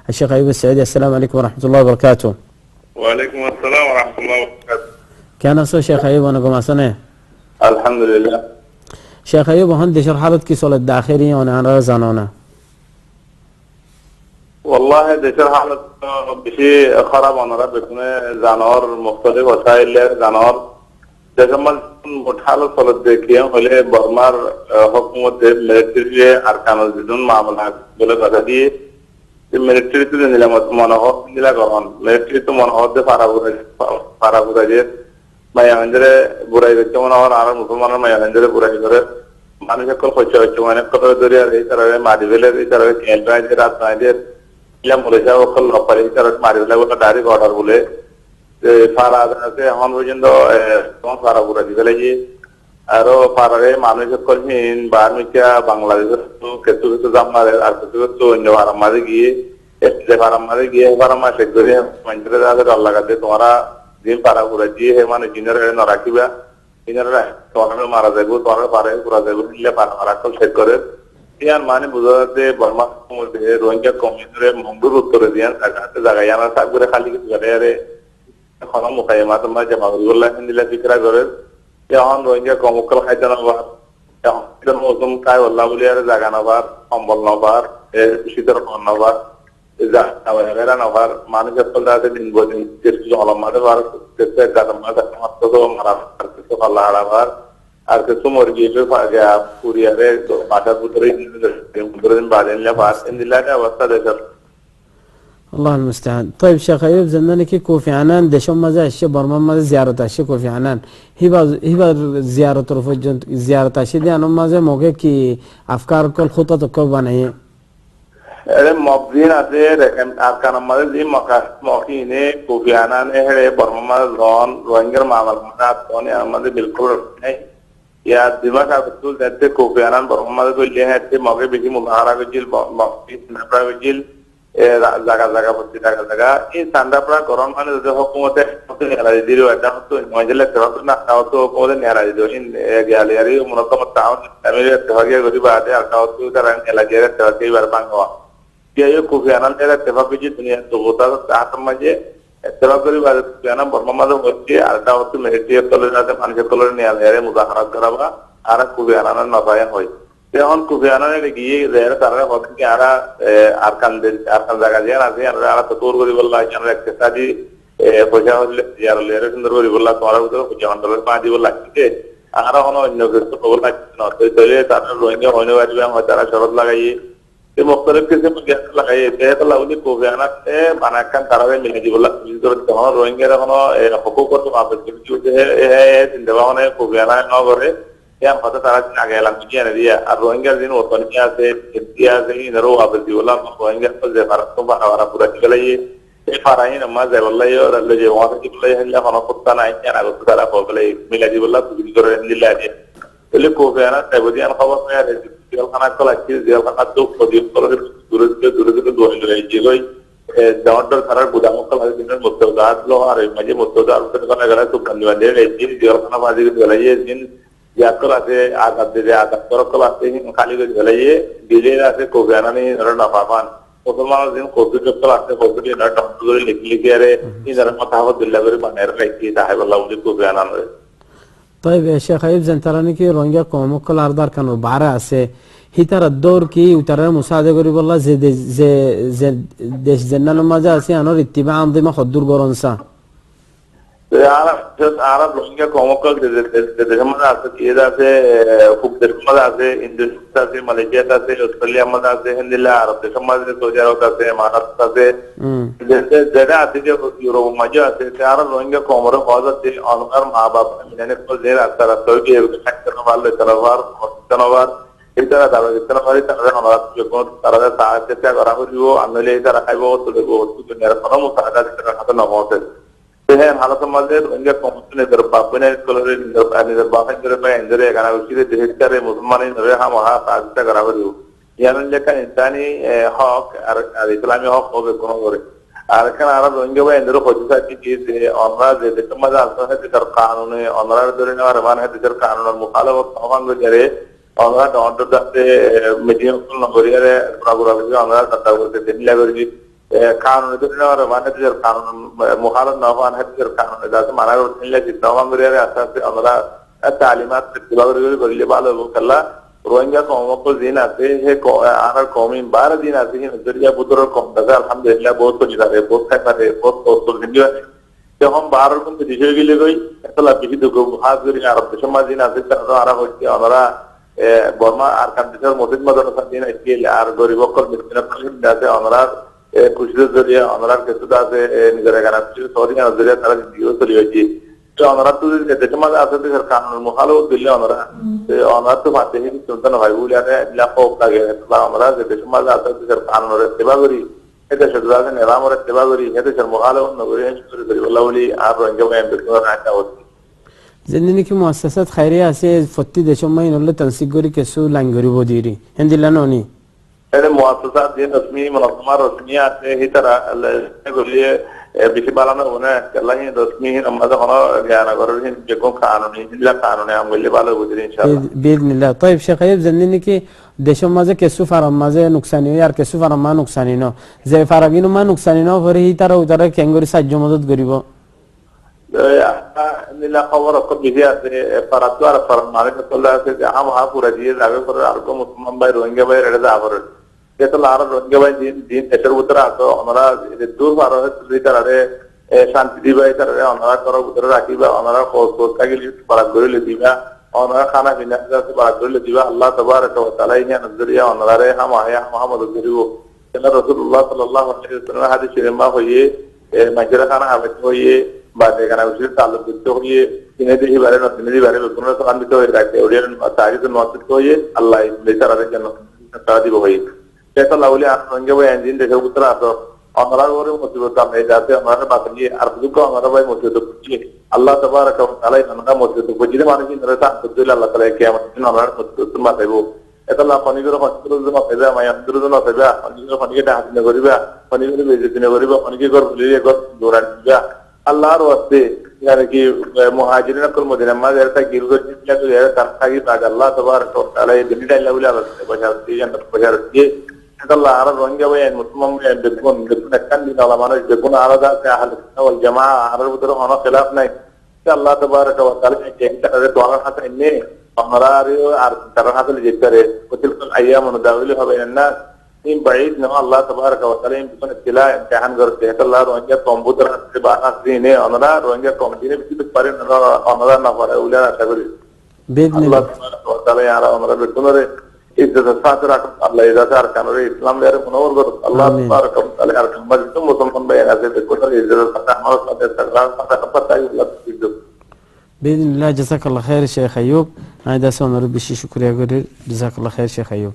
الشيخ أيوب السعيدي. السلام عليكم ورحمة الله وبركاته. وعليكم السلام ورحمة الله وبركاته. كان أصلا شيخ أيوب أنا قم أصنع الحمد لله. شيخ أيوب هندي شرحالتك صلاة الداخلية وأنا أنا رزانونا والله ده شرح على بشيء خراب عن ربكنا زانور مختلف وسائل زانور ده كمان مرحلة صلاة دكيان ولا برمار حكومة الملكية أركان الزدون معاملات بلا قدري الملكية ده نلما تمانعه نلا كمان الملكية تمانعه ده فارغ ما يعندره براي بتشوفنا اور عالم مسلمان ما يعندره براي करे मानुष को खोज चुमाने को तो दरिया रही तरह मारिवेले रही तरह केंद्र है जरा तांजर या मुलेशा वो कल लपरी तरह मारिवेले वो डायरेक्ट ऑर्डर बोले फारा से हम वजन तो कौन फारा पूरा दिवेले जी आरो फारा रे मानुष को हिंद बाहर में क्या बांग्लादेश तो केतु जामारे आर्थिक तो इंजवारा मारे गिए ऐसे फारा मारे गिए फारा मार से दरिया मंजरे दादर अल्लाह का दे तुम्हारा दिन फारा पूरा जी है माने जिन्नर है नराकिबा इनरा तोरने मारा जाएगो तोरने पारे पूरा जाएगो इल्ले पारा मारा को चेक करे यार माने बुझाते बर्मा मुझे रोहिंग्या कम्युनिटी मंगुर उत्तर दिया जाते जगह याना साग बुरे खाली के जगह रे खाना मुकायमा तो मैं जमा गुल्ला हिंदीला फिक्रा करे यहाँ रोहिंग्या कमुकल खाते ना बार यहाँ इधर मौसम काय वल्ला बुले यार जगह ना बार कंबल ना बार शीतर ना बार वगैरह ना बार माने जब पल जाते दिन बोझ किसी जो हालत मारे बार किससे कदम मारे तो हमारा तो अल्लाह आलाबार आर्के सुमोर्गी पे फागे आप पूरी अरे तो माता पुत्री दिन बादें ले बात इन दिलाने अवस्था देखकर الله المستعان. طيب شيخ أيوب زندنا كي كوفي عنان دشم مزاج الشيء برمم مزاج زيارة الشيء كوفي عنان هي زيارة رفوجن زيارة الشيء دي أنا مزاج موجه كي أفكار كل خطط كل بنائي अरे मौजूद आते हैं आपका नंबर जी मौकी कोफी आनान है बर्मा लॉन रोहिंगर मामला में हमारे बिल्कुल नहीं या दिमाग का बिल्कुल देते कोफी आनान बर्मा को ले हैं ऐसे मौके बिकी मुहारा को जिल मौकी संदर्भ को जिल जगह पत्ती जगह ये संदर्भ कोरोन माने जो हुकूमत है तो निहरा दी रही है तो मजले तरफ ना तो को निहरा दी इन गैलरी मुनक्कम ताउन अमेरिका तहगे गरीब आते हैं तो उधर निहरा दी रहे तो कई बार बांगवा क्या ये कोफी आनान तेरा तबाकी जी दुनिया तो होता तो साथ मजे तबाकी बात क्या बर्मा माधव बच्चे आर्टा होते मेरे कलर जाते मानसिक कलर नहीं आ रहे मुदाहरा करावा आरा कोफी आनान नफायन होई ते हम कोफी आनान ने किए ज़ेर तारा वक्त के आरा आरकान जगह जे आते हैं आरा तोर गरी बोला जान रहे किसाजी खोजा होले यार लेरे सुंदर गरी बोला तोरा उधर खोजा अंदर पाँच बोला किसे आरा होना अन्य किसी को बोला ना तो चले तारा रोएंगे होने वाली बात हमारा शरत लगाइए ये मुख्तलिफ किस्म के लगाए थे तो लाउली कोफियाना से बनाकर तारावे मिले जी बोला जिधर कहाँ रोएंगे रखना हुकूक को तो वापस क्योंकि है जिंदगा होने कोफियाना ना करे या पता तारा जिन आगे लांग किया नहीं दिया और रोएंगे दिन वो पनिया से इंडिया से ही नरो वापस जी बोला रोएंगे तो ज़ेफ़ारत तो बाहर पूरा चला ये फाराही नमाज है बोला ये और अल्लाह जी वहाँ से बोला ये हल्ला खाना कुत्ता ना है क्या ना कुत्ता तारा बोला ये मिला जी बोला तो जिधर हिंदी लाए तो ले कोफियाना तबदियान खबर में यार दिल खाना कल अच्छी दिल खाना तो पदियों कल दूर के दो हिल रही चीज़ कोई डॉक्टर सारा गुदामों कल हर दिन मुस्तौदात लो आ रहे मजे मुस्तौदात उसे करना करा तो बंदे ले जिन दिल खाना बाजी के गलाये जिन याकर आते आदत दे आदत कल आते ही खाली के गलाये दिले आते कोफियाना नहीं नर नफाफान मुसलमान दिन कोफी कल आते कोफी के नर डॉक्टर लिख लिख यारे इन नर मतावत दिल्ला करे बने रहे की साहिब अल्लाह उन्हें कोफियाना ने طيب يا شيخ أيوب زنتراني كي رونجا قومو كل أردار كانوا بعرا سه هي ترى الدور كي وترى مساعدة قريب الله زد دش زننا لما جاء سي أنا اتباع أنظمة خدور قرنسا عرب روهينجا قوموں کا دیشوں میں آتے کیدا سے خوب دیشوں میں آتے انڈونیشیا سے ملیشیا سے آسٹریلیا میں آتے ہندلا عرب دیشوں میں سعودی عرب سے مہاراشٹر سے جیسے زیادہ آتے جو یوروپ میں جو آتے ہیں عرب روہنگیا قوموں بہت سے انور ماں باپ نے کو زیر اثر تو کہ کرنے والے تنوار اس طرح اتنا بڑی طرح ہمارا جو کو طرح ساتھ سے کیا کرا وہ عملے طرح ہے وہ تو جو میرا فرم مساعدہ طرح ختم نہ ہوتے है हालत मजे रोहिंग्या कम्युनिटी ने दरबार ने कलर ने दरबार ने जरे में इंजरे करना उसी के देश करे मुसलमान ने हम वहां साजिश करा रहे हो यानी लेकिन इंसानी हक और इस्लामी हक हो गए कोनो करे आरकन आरब रोहिंग्या में इंजरो खोजता की चीज है और जे मजा आता है तेर कानून है और दरे ने रवान है तेर कानून और मुखालफत तमाम को जरे और डॉक्टर दस्ते मीडिया को नंबरिया रे पूरा पूरा और तत्ता को दिन लगे কানুনে তো না মানে যে কানুন মুখালত না হওয়ার হাতে কানুনে যাতে মানা করতে জিতনা বাংলাদেশে আস্তে আমরা তালিমাত করলে ভালো হবে কাল্লা রোহিঙ্গা কমক দিন আছে হে আর কমিন 12 দিন আছে নজরিয়া বুতরের কম দাদা আলহামদুলিল্লাহ বহুত কিছু করে বহুত খাই পারে বহুত বহুত ভিডিও যখন 12 কোন বিষয় গিলে গই এতলা বিহি দুগো হাজরি আরব সমাজ দিন আছে তারা আরা হচ্ছে আমরা বর্মা আর কান্ট্রির মসজিদ মাদ্রাসা দিন আছে আর গরিব অকল মিসকিনা পালিন আছে আমরা খুশির জরিয়া আমরা কিছু আছে নিজের গানা কিছু সরি জরিয়া তারা ভিডিও চলে হয়েছে তো আমরা তো দেশের সমাজ আছে দেশের কানুন মুখালো দিলে আমরা তো মাঝে চিন্তা হয় বলে লাখ লাগে আমরা দেশের সমাজ আছে দেশের কানুনের সেবা করি এটা শুধু আছে নিরামরের সেবা করি দেশের মুখালো নগরী শুরু করি বলা বলি আর রোহিঙ্গা ভাই একটা হচ্ছে যেদিন কি মুআসসাসাত খায়রিয়া আছে প্রতি দেশের মাই নলে তানসিক করি কিছু লাইন করি বদিরি হেন্দিলা ননি এর মুআসসাসাত যে রসমি মুনাজ্জামা রসমি আছে হিতারা এগুলি বেশি বাড়ানো না আল্লাহ রসমি আমাদের কোনো জ্ঞান করার যে কোন কানুনি হিলা কানুনে আমলে ভালো বুঝি ইনশাআল্লাহ বিইذنিল্লাহ طيب শেখ আইয়ুব যেদিন কি দেশের মাঝে কিছু ফারাম মাঝে নুকসানি আর কিছু ফারাম মা নুকসানি ন যে ফারাগিনো মা নুকসানি ন পরে হিতারা উতারা কেঙ্গরি সাহায্য মদত করিব নীলা খবর অত বেশি আছে ফারাতো আর ফারাম মালিক তোলা আছে যে আম হা পুরা দিয়ে যাবে করে আর কো মুসলমান ভাই রোহিঙ্গা ভাই রেডা যাবে যেটা আর রোহিঙ্গা ভাই দিন দিন দেশের ভিতরে আছে আমরা দূর পার হয়ে তুই তারে শান্তি দিবাই তারে আমরা করো ভিতরে রাখিবা আমরা কোস কাগিলি ফারাক করে দিবা আমরা খানা পিনা যাতে ফারাক করে দিবা আল্লাহ তাবারক ওয়া তাআলা ইনি নজরিয়া আমরা রে হাম আয়া মুহাম্মদ করিবো কেন রাসূলুল্লাহ সাল্লাল্লাহু আলাইহি ওয়াসাল্লাম হাদিস শরীফ হইয়ে মাইজরা খানা হবে হইয়ে বাদে কানা উচিত তালুক দিতে হইয়ে কিনে দিই বারে না কিনে দিই বারে কোনো তো আনতে হয়ে রাখতে ওরিয়ান তারিখ নসিব হইয়ে আল্লাহ বেচারাদের জন্য তারা দিব হই এটা লাউলি আর রোহিঙ্গা ভাই ইঞ্জিন দেখে উত্তর আসো আমরা ওরে মুসিবত আমরা যাতে আমরা বাকি আর দুঃখ আমরা ভাই মুসিবত বুঝি আল্লাহ তাবারক ওয়া তাআলা আমরা মুসিবত বুঝি মানে কি নরতা আব্দুল্লাহ আল্লাহ তাআলা কিয়ামত দিন আমরা মুসিবত মাথাইবো এটা না ফনিগর হসপিটাল মাথাইবা মাই আব্দুল্লাহ মাথাইবা ফনিগর ফনিগটা হাত না করিবা ফনিগর বেজতি না করিবা ফনিগর ঘর বুলিয়ে ঘর দৌড়ান দিবা আল্লাহর ওয়াস্তে يعني কি মুহাজিরিন কুল মদিনা মা এর তা গিরগো জিতলা তো এর তাকি বাদ আল্লাহ তাবারক ওয়া তাআলা এই দিনটা আল্লাহ বলে আল্লাহ বাজার দিয়ে বাজার দিয়ে আল্লাহ আর রোহিঙ্গা ভাই মুসলমান দেখুন দেখুন দিন আল্লাহ মানুষ দেখুন আলাদা আহলে সুন্নাহ ওয়াল জামাআহ আর ভিতরে কোনো খেলাফ নাই আল্লাহ তাবারক ওয়া তাআলা এই একটা দোয়া হাতে এনে আমরা আর তার হাতে যেতে কুতিল আইয়াম দাওইল হবে না in بعيد نو الله تبارك وتعالى بكون ابتلاء امتحان করতে আল্লাহ রোহিঙ্গা কম্পিউটার হাতে বানাস দিনে আমরা রোহিঙ্গা কমিটিনে কিছু পারে না আমরা না পারে উলা আশা করি আল্লাহ تبارك وتعالى আর আমরা বেতনরে ইজ্জত সাথে রাখ আল্লাহ ইজ্জত আর কানরে ইসলাম এর মনোর কর আল্লাহ تبارك وتعالى আর কামাল তো মুসলমান ভাই আছে বেতন ইজ্জত সাথে আমার সাথে সালাম সাথে পাতাই আল্লাহ ইজ্জত باذن الله جزاك الله خير شيخ ايوب هذا سنر بشي شكرا جزاك الله خير شيخ ايوب